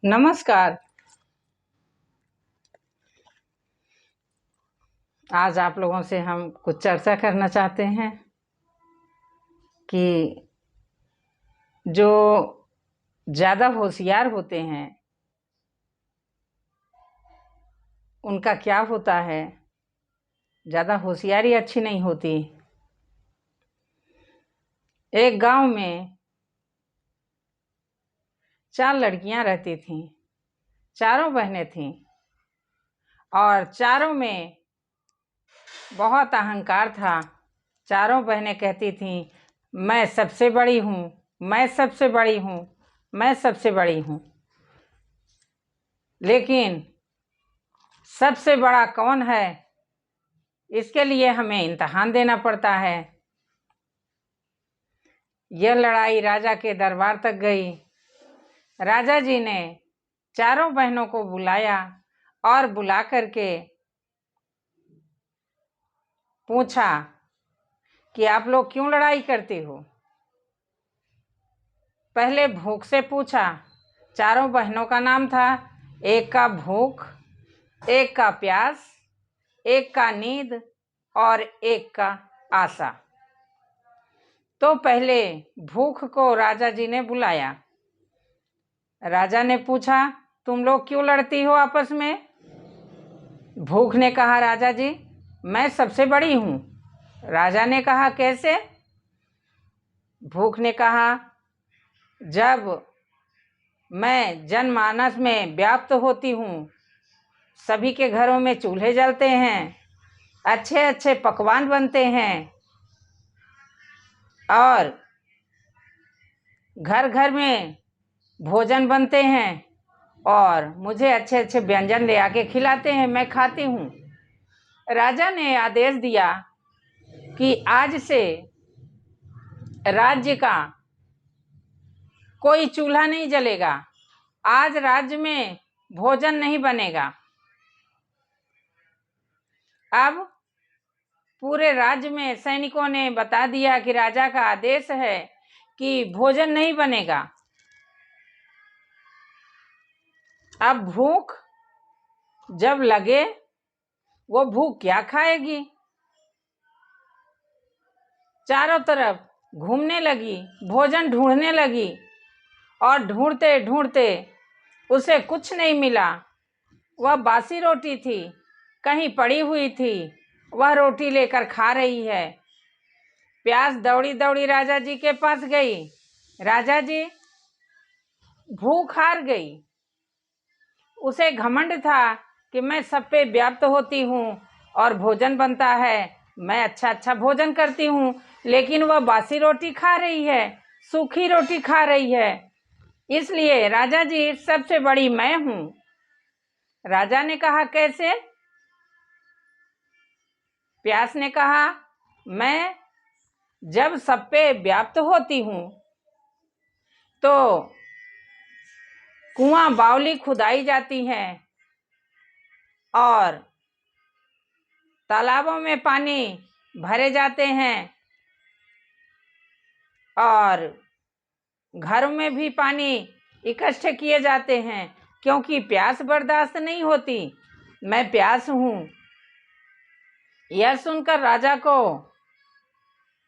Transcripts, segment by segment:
नमस्कार। आज आप लोगों से हम कुछ चर्चा करना चाहते हैं कि जो ज़्यादा होशियार होते हैं उनका क्या होता है। ज़्यादा होशियारी अच्छी नहीं होती। एक गांव में 4 लड़कियां रहती थीं। चारों बहनें थीं और चारों में बहुत अहंकार था। चारों बहनें कहती थीं, मैं सबसे बड़ी हूँ, मैं सबसे बड़ी हूँ, मैं सबसे बड़ी हूँ। लेकिन सबसे बड़ा कौन है, इसके लिए हमें इम्तहान देना पड़ता है। यह लड़ाई राजा के दरबार तक गई। राजा जी ने चारों बहनों को बुलाया और बुला करके पूछा कि आप लोग क्यों लड़ाई करते हो। पहले भूख से पूछा। चारों बहनों का नाम था, एक का भूख, एक का प्यास, एक का नींद और एक का आशा। तो पहले भूख को राजा जी ने बुलाया। राजा ने पूछा, तुम लोग क्यों लड़ती हो आपस में। भूख ने कहा, राजा जी मैं सबसे बड़ी हूँ। राजा ने कहा, कैसे। भूख ने कहा, जब मैं जनमानस में व्याप्त होती हूँ, सभी के घरों में चूल्हे जलते हैं, अच्छे अच्छे पकवान बनते हैं और घर घर में भोजन बनते हैं और मुझे अच्छे अच्छे व्यंजन ले आके खिलाते हैं, मैं खाती हूँ। राजा ने आदेश दिया कि आज से राज्य का कोई चूल्हा नहीं जलेगा, आज राज्य में भोजन नहीं बनेगा। अब पूरे राज्य में सैनिकों ने बता दिया कि राजा का आदेश है कि भोजन नहीं बनेगा। अब भूख जब लगे, वो भूख क्या खाएगी। चारों तरफ घूमने लगी, भोजन ढूंढने लगी और ढूंढते ढूंढते उसे कुछ नहीं मिला। वह बासी रोटी थी, कहीं पड़ी हुई थी, वह रोटी लेकर खा रही है। प्यास दौड़ी दौड़ी राजा जी के पास गई। राजा जी भूख हार गई। उसे घमंड था कि मैं सब पे व्याप्त होती हूँ और भोजन बनता है, मैं अच्छा अच्छा भोजन करती हूँ, लेकिन वह बासी रोटी खा रही है, सूखी रोटी खा रही है। इसलिए राजा जी सबसे बड़ी मैं हूँ। राजा ने कहा, कैसे। प्यास ने कहा, मैं जब सब पे व्याप्त होती हूँ तो कुआं बावली खुदाई जाती हैं और तालाबों में पानी भरे जाते हैं और घरों में भी पानी इकट्ठे किए जाते हैं, क्योंकि प्यास बर्दाश्त नहीं होती, मैं प्यास हूँ। यह सुनकर राजा को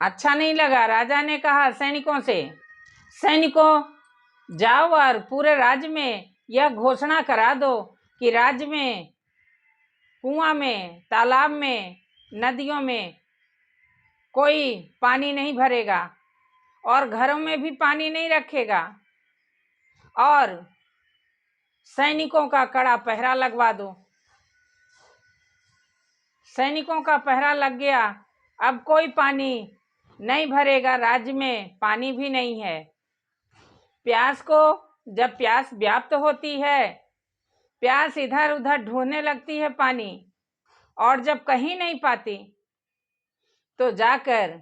अच्छा नहीं लगा। राजा ने कहा सैनिकों से, सैनिकों जाओ और पूरे राज्य में यह घोषणा करा दो कि राज्य में कुआं में, तालाब में, नदियों में कोई पानी नहीं भरेगा और घरों में भी पानी नहीं रखेगा और सैनिकों का कड़ा पहरा लगवा दो। सैनिकों का पहरा लग गया। अब कोई पानी नहीं भरेगा, राज्य में पानी भी नहीं है। प्यास को जब प्यास व्याप्त होती है, प्यास इधर उधर ढूंढने लगती है पानी, और जब कहीं नहीं पाती तो जाकर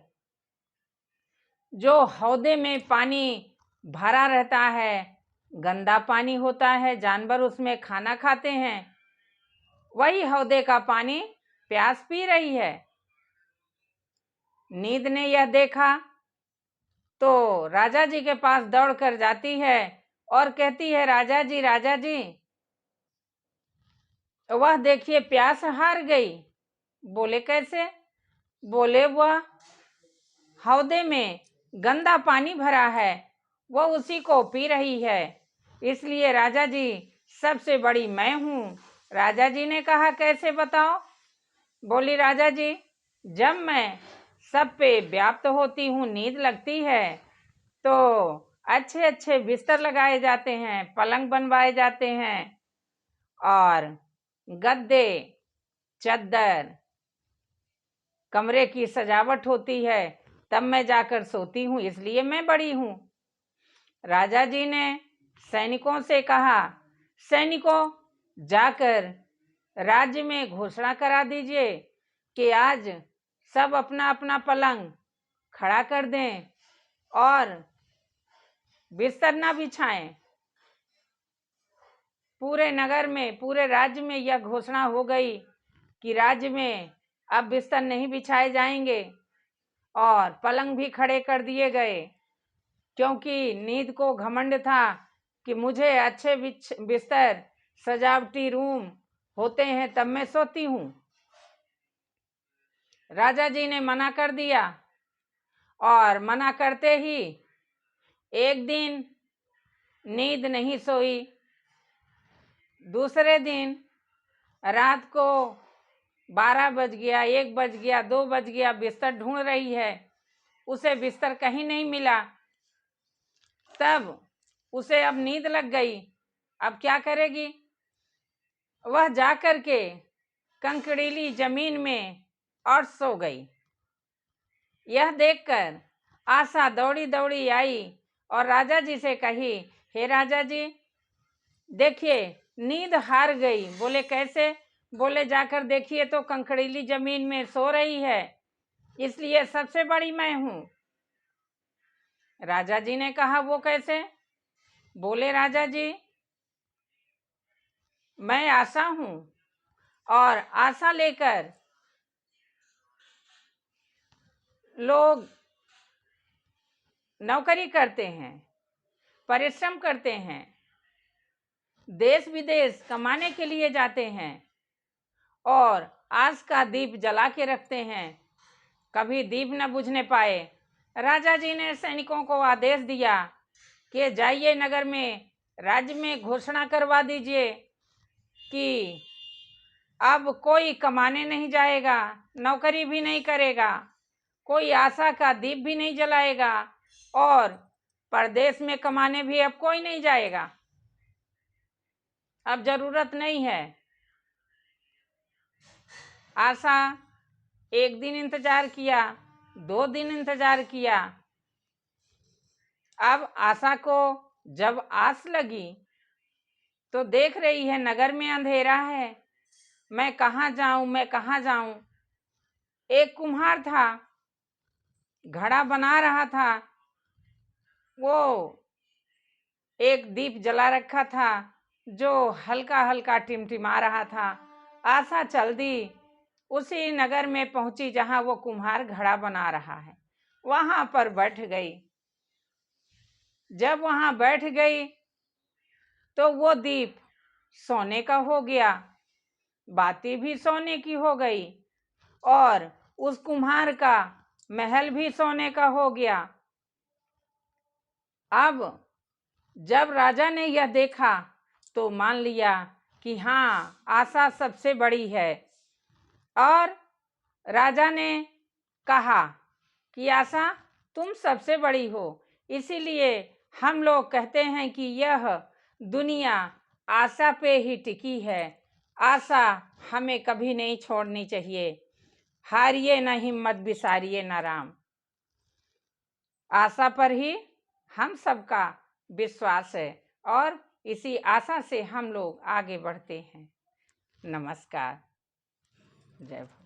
जो हौदे में पानी भरा रहता है, गंदा पानी होता है, जानवर उसमें खाना खाते हैं, वही हौदे का पानी प्यास पी रही है। नींद ने यह देखा तो राजा जी के पास दौड़ कर जाती है और कहती है, राजा जी राजा जी। वह देखिए प्यास हार गई। बोले कैसे? बोले वह हौदे में गंदा पानी भरा है, वह उसी को पी रही है, इसलिए राजा जी सबसे बड़ी मैं हूँ। राजा जी ने कहा, कैसे बताओ? बोली, राजा जी जब मैं सब पे व्याप्त होती हूँ, नींद लगती है, तो अच्छे अच्छे बिस्तर लगाए जाते हैं, पलंग बनवाए जाते हैं और गद्दे चद्दर कमरे की सजावट होती है, तब मैं जाकर सोती हूँ, इसलिए मैं बड़ी हूँ। राजा जी ने सैनिकों से कहा, सैनिकों जाकर राज्य में घोषणा करा दीजिए कि आज सब अपना अपना पलंग खड़ा कर दें और बिस्तर ना बिछाएं। पूरे नगर में, पूरे राज्य में यह घोषणा हो गई कि राज्य में अब बिस्तर नहीं बिछाए जाएंगे और पलंग भी खड़े कर दिए गए, क्योंकि नींद को घमंड था कि मुझे अच्छे बिस्तर, सजावटी रूम होते हैं तब मैं सोती हूँ। राजा जी ने मना कर दिया और मना करते ही एक दिन नींद नहीं सोई। दूसरे दिन रात को 12 बज गया, 1 बज गया, 2 बज गया, बिस्तर ढूंढ रही है, उसे बिस्तर कहीं नहीं मिला। तब उसे अब नींद लग गई। अब क्या करेगी? वह जा कर के कंकड़ीली जमीन में और सो गई। यह देखकर आशा दौड़ी दौड़ी आई और राजा जी से कही, हे राजा जी देखिए नींद हार गई। बोले कैसे? बोले जाकर देखिए तो कंकड़ीली जमीन में सो रही है, इसलिए सबसे बड़ी मैं हूँ। राजा जी ने कहा, वो कैसे? बोले, राजा जी मैं आशा हूँ और आशा लेकर लोग नौकरी करते हैं, परिश्रम करते हैं, देश विदेश कमाने के लिए जाते हैं और आस का दीप जला के रखते हैं, कभी दीप न बुझने पाए। राजा जी ने सैनिकों को आदेश दिया कि जाइए नगर में, राज्य में घोषणा करवा दीजिए कि अब कोई कमाने नहीं जाएगा, नौकरी भी नहीं करेगा, कोई आशा का दीप भी नहीं जलाएगा और परदेश में कमाने भी अब कोई नहीं जाएगा, अब जरूरत नहीं है। आशा 1 दिन इंतजार किया, 2 दिन इंतजार किया। अब आशा को जब आस लगी तो देख रही है नगर में अंधेरा है, मैं कहाँ जाऊं, मैं कहाँ जाऊं। एक कुम्हार था, घड़ा बना रहा था, वो एक दीप जला रखा था जो हल्का हल्का टिमटिमा रहा था। आशा चल दी, उसी नगर में पहुंची जहां वो कुम्हार घड़ा बना रहा है, वहां पर बैठ गई। जब वहां बैठ गई तो वो दीप सोने का हो गया, बाती भी सोने की हो गई और उस कुम्हार का महल भी सोने का हो गया। अब जब राजा ने यह देखा तो मान लिया कि हाँ, आशा सबसे बड़ी है और राजा ने कहा कि आशा तुम सबसे बड़ी हो, इसीलिए हम लोग कहते हैं कि यह दुनिया आशा पे ही टिकी है। आशा हमें कभी नहीं छोड़नी चाहिए। हारिए न हिम्मत, बिसारिए न राम। आशा पर ही हम सबका विश्वास है और इसी आशा से हम लोग आगे बढ़ते हैं। नमस्कार, जय भारत।